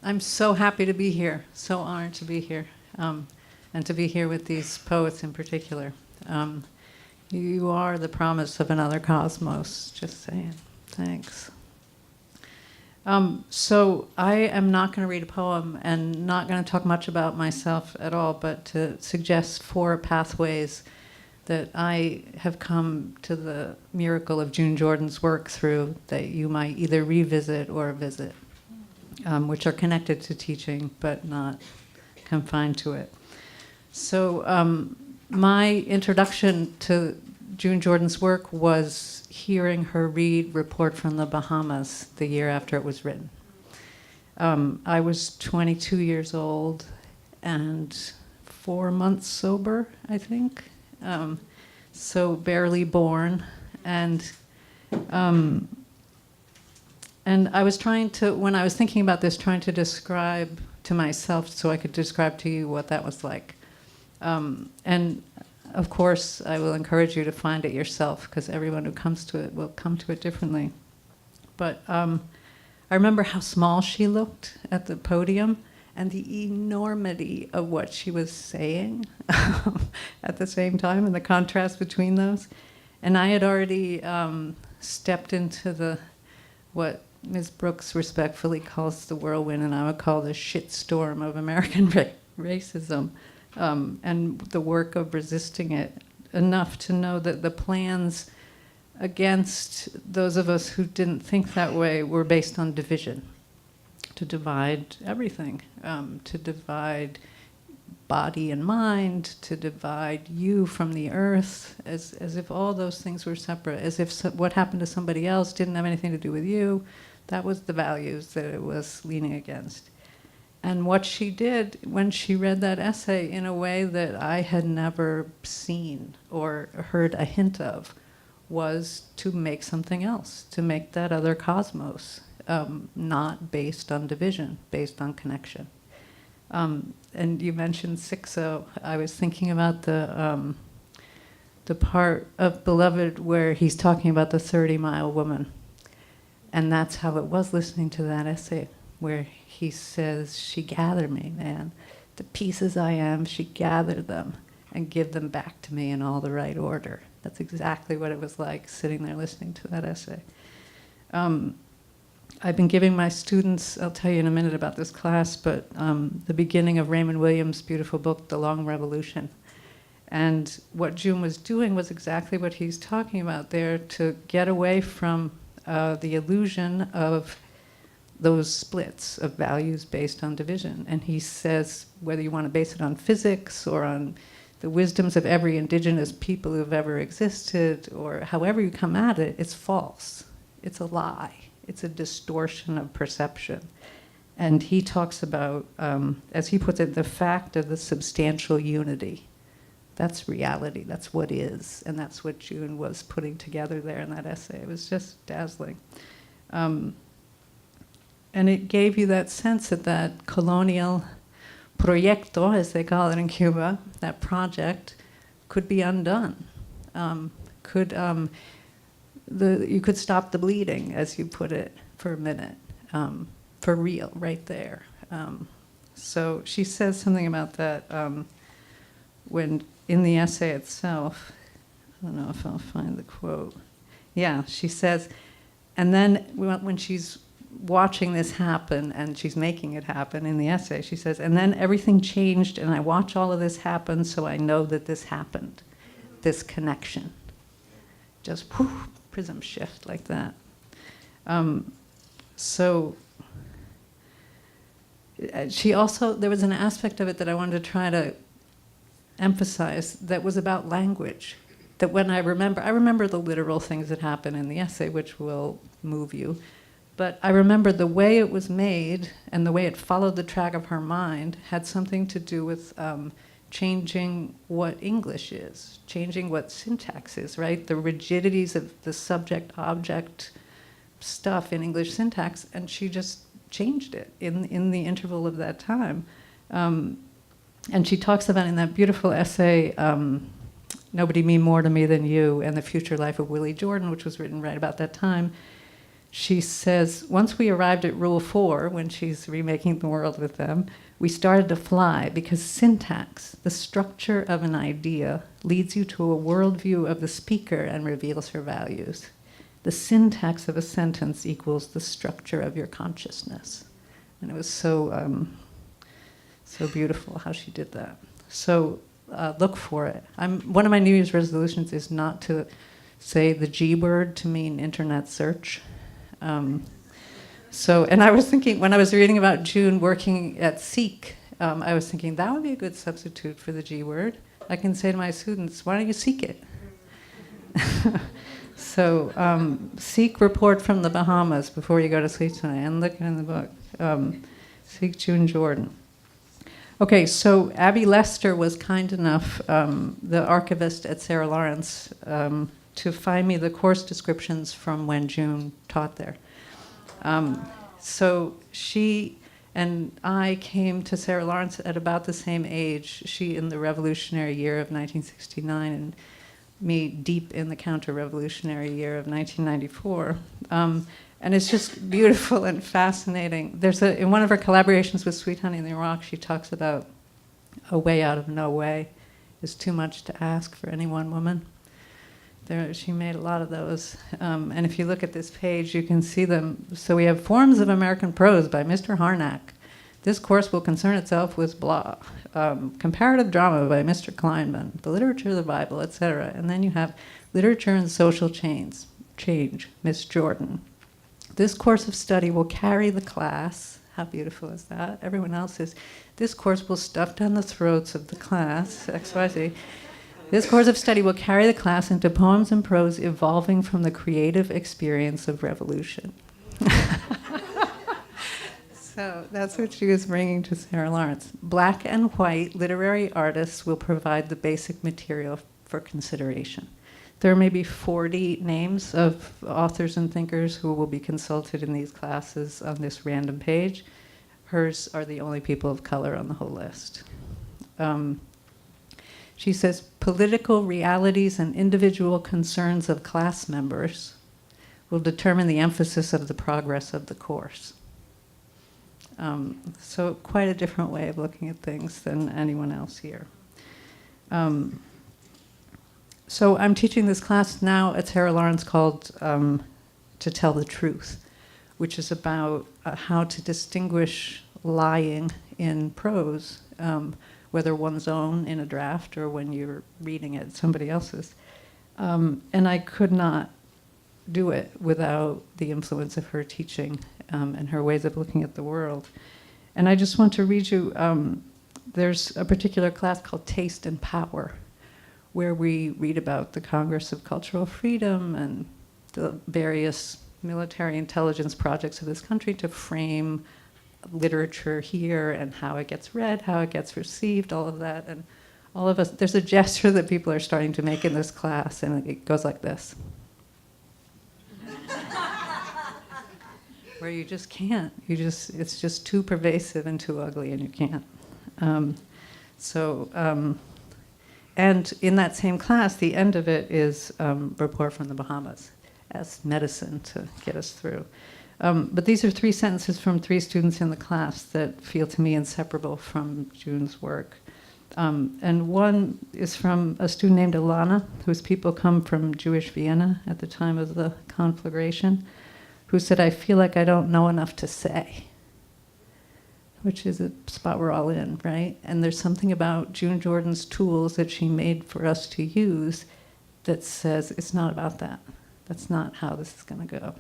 I'm so happy to be here, so honored to be here, and to be here with these poets in particular. You are the promise of another cosmos, just saying. Thanks. So I am not going to read a poem and not going to talk much about myself at all, but to suggest 4 pathways that I have come to the miracle of June Jordan's work through that you might either revisit or visit, which are connected to teaching but not confined to it. So my introduction to June Jordan's work was hearing her read Report from the Bahamas the year after it was written. I was 22 years old and 4 months sober, I think. So barely born. And I was trying to, when I was thinking about this, trying to describe to myself so I could describe to you what that was like. And of course, I will encourage you to find it yourself, because everyone who comes to it will come to it differently. But I remember how small she looked at the podium and the enormity of what she was saying at the same time, and the contrast between those. And I had already stepped into what Ms. Brooks respectfully calls the whirlwind, and I would call the shitstorm of American racism. And the work of resisting it enough to know that the plans against those of us who didn't think that way were based on division, to divide everything, to divide body and mind, to divide you from the earth, as if all those things were separate, as if what happened to somebody else didn't have anything to do with you. That was the values that it was leaning against. And what she did when she read that essay in a way that I had never seen or heard a hint of was to make something else, to make that other cosmos, not based on division, based on connection. And you mentioned Sixo. I was thinking about the part of Beloved where he's talking about the 30-mile woman. And that's how it was listening to that essay, where he says, she gathered me, man. The pieces I am, she gathered them and give them back to me in all the right order. That's exactly what it was like sitting there listening to that essay. I've been giving my students, I'll tell you in a minute about this class, but the beginning of Raymond Williams' beautiful book, The Long Revolution. And what June was doing was exactly what he's talking about there, to get away from the illusion of those splits of values based on division. And he says, whether you want to base it on physics or on the wisdoms of every indigenous people who've ever existed, or however you come at it, it's false. It's a lie. It's a distortion of perception. And he talks about, as he puts it, the fact of the substantial unity. That's reality. That's what is. And that's what June was putting together there in that essay. It was just dazzling. And it gave you that sense that that colonial proyecto, as they call it in Cuba, that project, could be undone. You could stop the bleeding, as you put it, for a minute, for real, right there. So she says something about that when in the essay itself. I don't know if I'll find the quote. Yeah, she says, and then when she's watching this happen, and she's making it happen in the essay, she says, and then everything changed, and I watch all of this happen, so I know that this happened, this connection. Just whew, prism shift like that. So she also, there was an aspect of it that I wanted to try to emphasize that was about language. That when I remember the literal things that happen in the essay, which will move you. But I remember the way it was made and the way it followed the track of her mind had something to do with changing what English is, changing what syntax is, right? The rigidities of the subject-object stuff in English syntax, and she just changed it in the interval of that time. And she talks about in that beautiful essay, Nobody Mean More to Me Than You, and The Future Life of Willie Jordan, which was written right about that time. she says, once we arrived at Rule 4, when she's remaking the world with them, we started to fly because syntax, the structure of an idea, leads you to a worldview of the speaker and reveals her values. The syntax of a sentence equals the structure of your consciousness. And it was so beautiful how she did that. So look for it. One of my New Year's resolutions is not to say the G word to mean internet search. And I was thinking, when I was reading about June working at Seek, I was thinking that would be a good substitute for the G word. I can say to my students, why don't you seek it? So seek report from the Bahamas before you go to sleep tonight, and look in the book. Seek June Jordan. Okay, so Abby Lester was kind enough, the archivist at Sarah Lawrence, to find me the course descriptions from when June taught there. So she and I came to Sarah Lawrence at about the same age, she in the revolutionary year of 1969, and me deep in the counter-revolutionary year of 1994. And it's just beautiful and fascinating. In one of her collaborations with Sweet Honey in the Rock, she talks about a way out of no way is too much to ask for any one woman. She made a lot of those. And if you look at this page, you can see them. So we have Forms of American Prose by Mr. Harnack. This course will concern itself with blah. Comparative Drama by Mr. Kleinman. The Literature of the Bible, etc. And then you have Literature and Social Change, Miss Jordan. This course of study will carry the class. How beautiful is that? Everyone else is. This course will stuff down the throats of the class, XYZ. This course of study will carry the class into poems and prose evolving from the creative experience of revolution. So that's what she was bringing to Sarah Lawrence. Black and white literary artists will provide the basic material for consideration. There may be 40 names of authors and thinkers who will be consulted in these classes on this random page. Hers are the only people of color on the whole list. She says, political realities and individual concerns of class members will determine the emphasis of the progress of the course. So quite a different way of looking at things than anyone else here. So I'm teaching this class now at Sarah Lawrence called To Tell the Truth, which is about how to distinguish lying in prose, whether one's own in a draft or when you're reading it, somebody else's. And I could not do it without the influence of her teaching and her ways of looking at the world. And I just want to read you, there's a particular class called Taste and Power, where we read about the Congress of Cultural Freedom and the various military intelligence projects of this country to frame literature here and how it gets read, how it gets received, all of that. And all of us, there's a gesture that people are starting to make in this class, and it goes like this. Where you just can't. It's just too pervasive and too ugly, and you can't. And in that same class, the end of it is Report from the Bahamas as medicine to get us through. But these are 3 sentences from 3 students in the class that feel to me inseparable from June's work. And one is from a student named Alana, whose people come from Jewish Vienna at the time of the conflagration, who said, I feel like I don't know enough to say, which is a spot we're all in, right? And there's something about June Jordan's tools that she made for us to use that says it's not about that. That's not how this is going to go.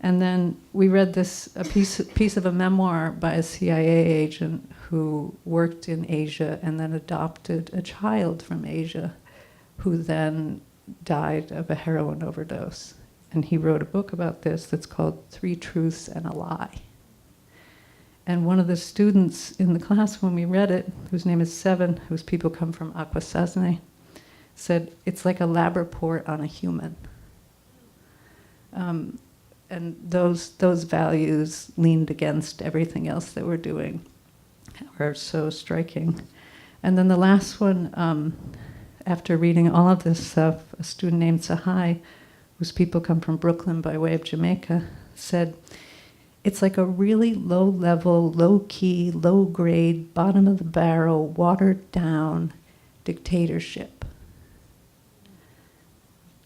And then we read a piece of a memoir by a CIA agent who worked in Asia and then adopted a child from Asia who then died of a heroin overdose. And he wrote a book about this that's called 3 Truths and a Lie. And one of the students in the class when we read it, whose name is Seven, whose people come from Akwesasne, said, it's like a lab report on a human. And those values leaned against everything else that we're doing are so striking. And then the last one, after reading all of this stuff, a student named Sahai, whose people come from Brooklyn by way of Jamaica, said, "It's like a really low-level, low-key, low-grade, bottom-of-the-barrel, watered-down dictatorship.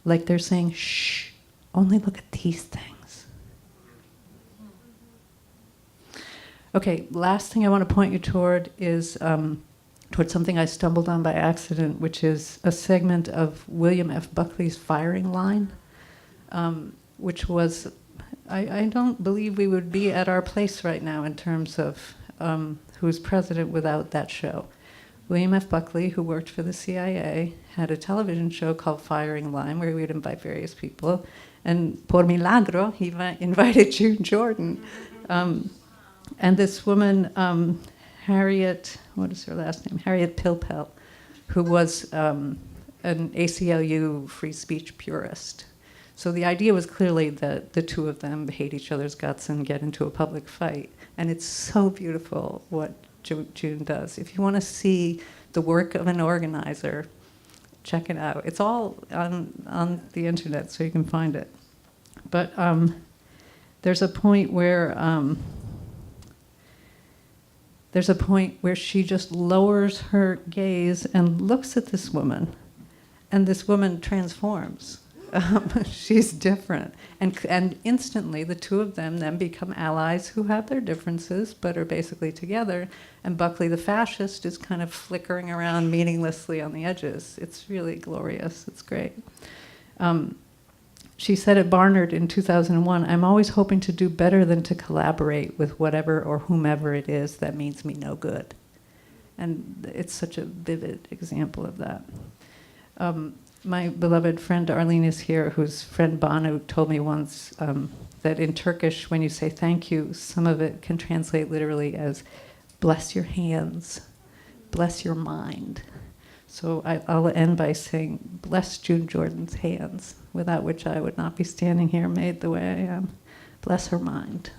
Like they're saying, shh, only look at these things." Okay, last thing I want to point you toward is towards something I stumbled on by accident, which is a segment of William F. Buckley's firing line, which was, I don't believe we would be at our place right now in terms of who's president without that show. William F. Buckley, who worked for the CIA, had a television show called Firing Line, where we would invite various people. And por milagro, he invited June Jordan. And this woman, Harriet, what is her last name? Harriet Pilpel, who was an ACLU free speech purist. So the idea was clearly that the two of them hate each other's guts and get into a public fight. And it's so beautiful what June does. If you want to see the work of an organizer, check it out. It's all on the internet, so you can find it. But there's a point where she just lowers her gaze and looks at this woman, and this woman transforms. She's different. And instantly, the two of them then become allies who have their differences, but are basically together. And Buckley, the fascist, is kind of flickering around meaninglessly on the edges. It's really glorious. It's great. She said at Barnard in 2001, "I'm always hoping to do better than to collaborate with whatever or whomever it is that means me no good." And it's such a vivid example of that. My beloved friend Arlene is here, whose friend Banu told me once that in Turkish, when you say thank you, some of it can translate literally as bless your hands, bless your mind. So I'll end by saying, bless June Jordan's hands, without which I would not be standing here made the way I am. Bless her mind.